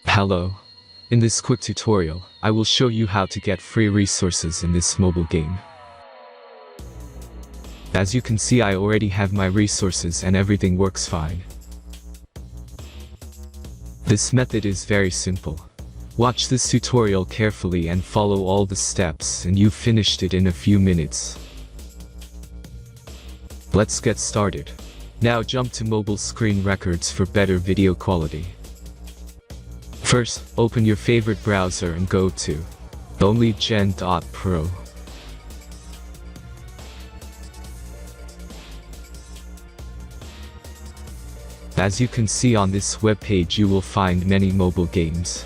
Hello. In this quick tutorial, I will show you how to get free resources in this mobile game. As you can see, I already have my resources and everything works fine. This method is very simple. Watch this tutorial carefully and follow all the steps and you've finished it in a few minutes. Let's get started. Now jump to mobile screen records for better video quality. First, open your favorite browser and go to onlygen.pro. As you can see on this webpage, you will find many mobile games.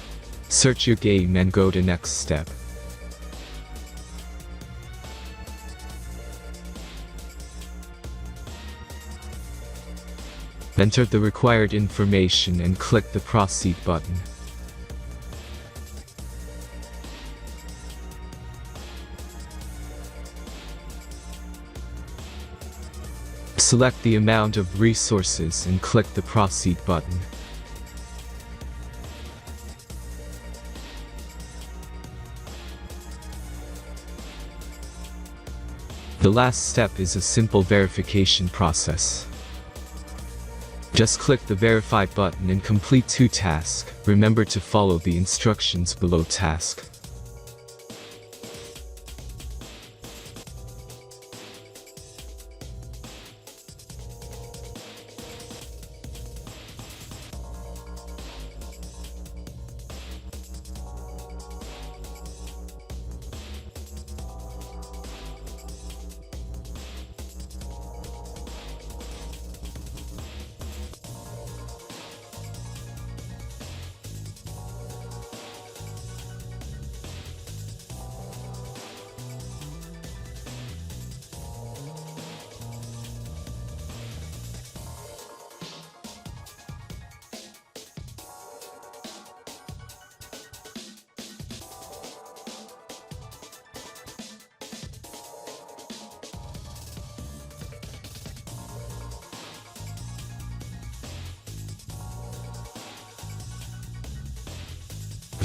Search your game and go to next step. Enter the required information and click the proceed button. Select the amount of resources and click the proceed button. The last step is a simple verification process. Just click the verify button and complete 2 tasks. Remember to follow the instructions below task.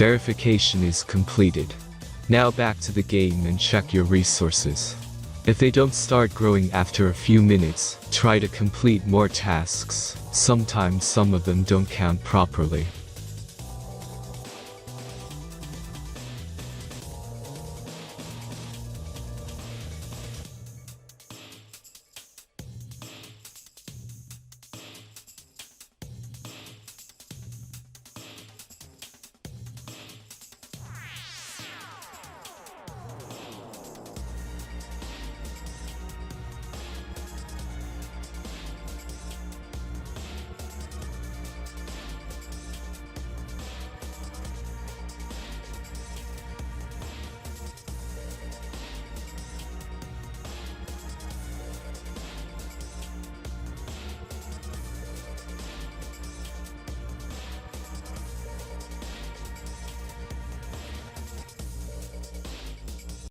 Verification is completed. Now back to the game and check your resources. If they don't start growing after a few minutes, try to complete more tasks. Sometimes some of them don't count properly.